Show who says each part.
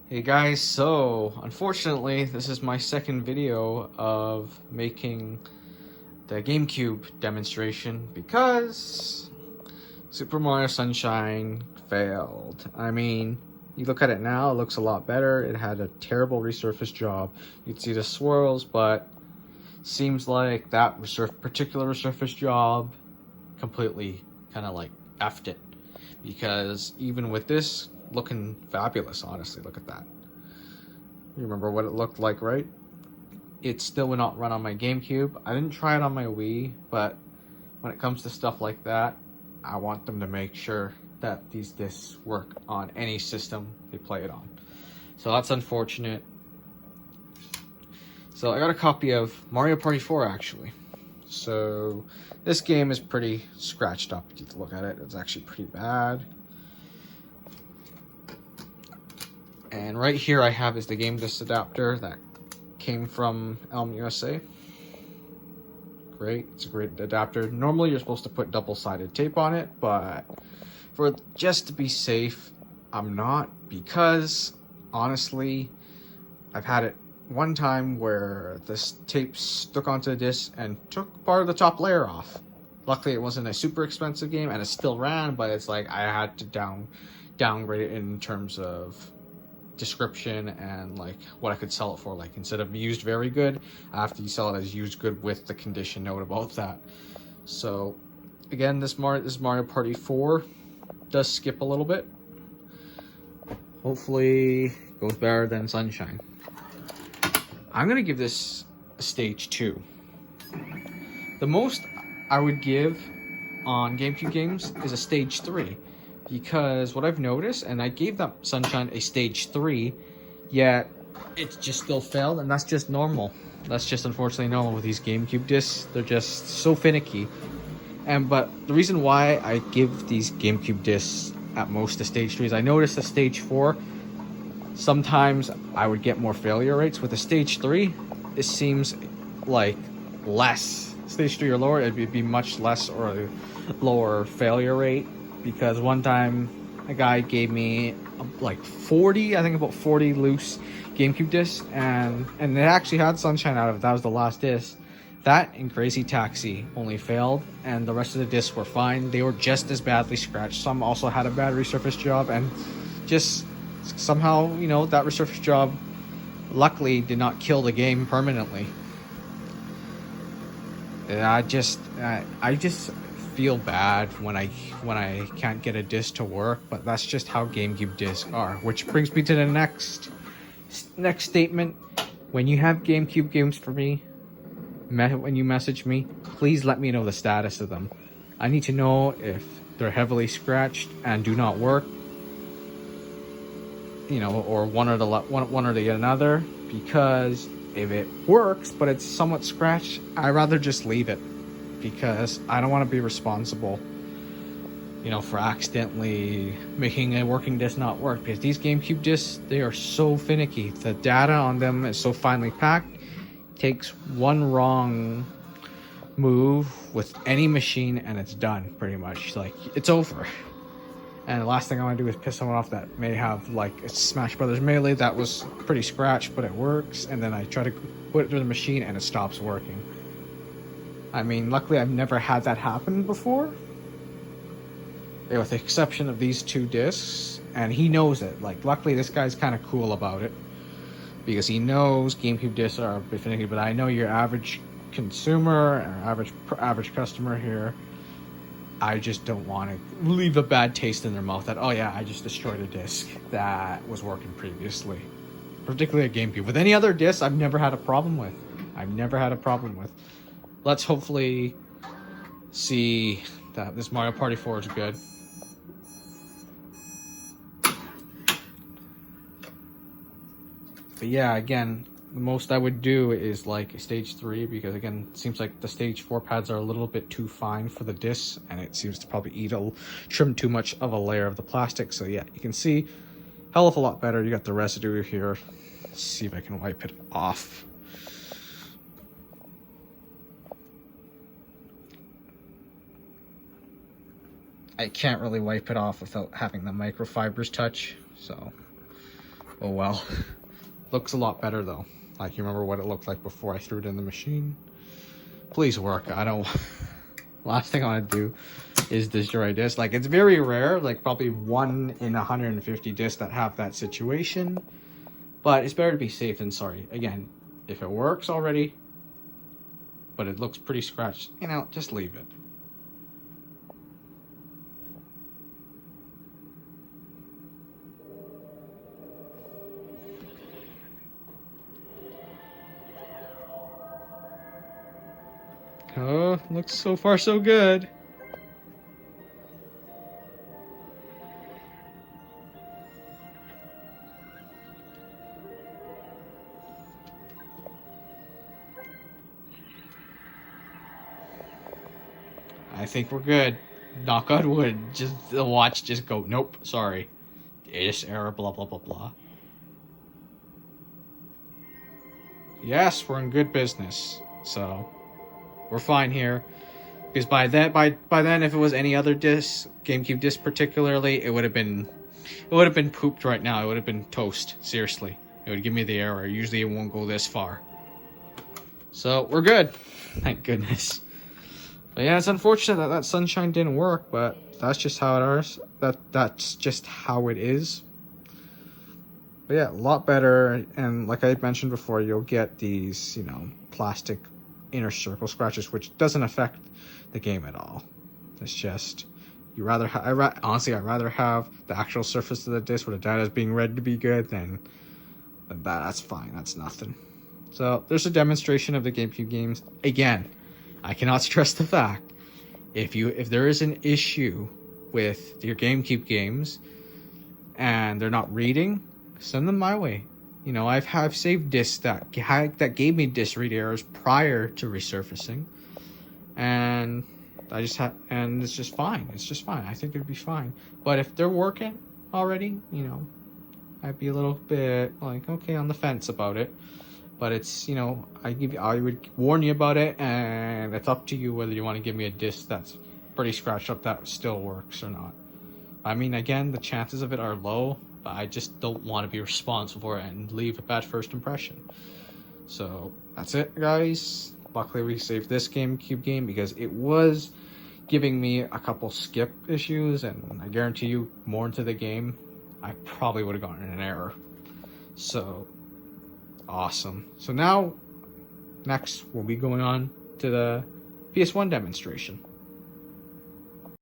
Speaker 1: Hey guys, so unfortunately this is my second video of making the GameCube demonstration because Super Mario Sunshine failed. I mean, you look at it now, it looks a lot better. It had a terrible resurface job. You'd see the swirls, but seems like that particular resurface job completely kind of like effed it, because even with this looking fabulous, honestly, look at that. You remember what it looked like, right? It still would not run on my GameCube. I didn't try it on my Wii, but when it comes to stuff like that, I want them to make sure that these discs work on any system they play it on. So that's unfortunate. So I got a copy of Mario Party 4 actually. So this game is pretty scratched up. If you look at it, it's actually pretty bad. And right here I have is the game disc adapter that came from Elm USA. Great, it's a great adapter. Normally you're supposed to put double-sided tape on it, but for just to be safe, I'm not, because honestly, I've had it one time where this tape stuck onto the disc and took part of the top layer off. Luckily it wasn't a super expensive game and it still ran, but it's like I had to downgrade it in terms of description and like what I could sell it for. Like instead of used very good, I have to sell it as used good with the condition note about that. So again, this Mario Party 4 does skip a little bit. Hopefully it goes better than Sunshine. I'm gonna give this a stage 2. The most I would give on GameCube games is a stage 3. Because what I've noticed, and I gave that Sunshine a stage 3, yet it just still failed, and that's just normal. That's just unfortunately normal with these GameCube discs. They're just so finicky. But the reason why I give these GameCube discs at most a stage 3 is I noticed a stage 4, sometimes I would get more failure rates. With a stage 3, it seems like less. Stage 3 or lower, it'd be much less or a lower failure rate. Because one time a guy gave me like 40, I think about 40 loose GameCube discs, and they actually had Sunshine out of it. That was the last disc. That and Crazy Taxi only failed, and the rest of the discs were fine. They were just as badly scratched. Some also had a bad resurface job, and just somehow, you know, that resurface job luckily did not kill the game permanently. And I just feel bad when I can't get a disc to work, but that's just how GameCube discs are. Which brings me to the next statement. When you have GameCube games for me, when you message me, please let me know the status of them. I need to know if they're heavily scratched and do not work, you know, or one or the other. Because if it works but it's somewhat scratched, I'd rather just leave it. Because I don't want to be responsible, you know, for accidentally making a working disc not work. Because these GameCube discs, they are so finicky. The data on them is so finely packed. It takes one wrong move with any machine and it's done, pretty much. Like, it's over. And the last thing I want to do is piss someone off that may have like a Smash Brothers Melee that was pretty scratched, but it works. And then I try to put it through the machine and it stops working. I mean, luckily I've never had that happen before, with the exception of these two discs, and he knows it. Like, luckily this guy's kind of cool about it, because he knows GameCube discs are a bit finicky. But I know your average consumer or average customer here, I just don't want to leave a bad taste in their mouth that, oh yeah, I just destroyed a disc that was working previously. Particularly a GameCube. With any other disc, I've never had a problem with. Let's hopefully see that this Mario Party 4 is good. But yeah, again, the most I would do is like a stage 3, because again, it seems like the stage 4 pads are a little bit too fine for the discs, and it seems to probably trim too much of a layer of the plastic. So yeah, you can see hell of a lot better. You got the residue here. Let's see if I can wipe it off. I can't really wipe it off without having the microfibers touch, so Oh well. Looks a lot better though. Like, you remember what it looked like before I threw it in the machine? Please work. I don't... Last thing I want to do is destroy a disc. Like, it's very rare, like probably 1 in 150 discs that have that situation. But it's better to be safe than sorry. Again, if it works already, but it looks pretty scratched, you know, just leave it. Oh, looks so far so good. I think we're good. Knock on wood. Just the watch just go, nope, sorry. This error, blah, blah, blah, blah. Yes, we're in good business. So, we're fine here. Because by then, if it was any other disc, GameCube disc particularly, it would have been pooped right now. It would have been toast. Seriously, it would give me the error. Usually, it won't go this far. So we're good. Thank goodness. But yeah, it's unfortunate that that sunshine didn't work, but that's just how it is. That's just how it is. But yeah, a lot better. And like I mentioned before, you'll get these, you know, plastic inner circle scratches, which doesn't affect the game at all. It's just, you rather honestly, I'd rather have the actual surface of the disc with the data being read to be good than that. That's fine. That's nothing. So there's a demonstration of the GameCube games. Again, I cannot stress the fact, if there is an issue with your GameCube games and they're not reading, send them my way. You know, I've saved discs that gave me disc read errors prior to resurfacing, and and it's just fine. It's just fine. I think it'd be fine. But if they're working already, you know, I'd be a little bit like, okay, on the fence about it. But it's, you know, I would warn you about it, and it's up to you whether you want to give me a disc that's pretty scratched up that still works or not. I mean, again, the chances of it are low, but I just don't want to be responsible for it and leave a bad first impression. So that's it, guys. Luckily, we saved this GameCube game because it was giving me a couple skip issues, and I guarantee you, more into the game, I probably would have gotten an error. So awesome. So now, next, we'll be going on to the PS1 demonstration.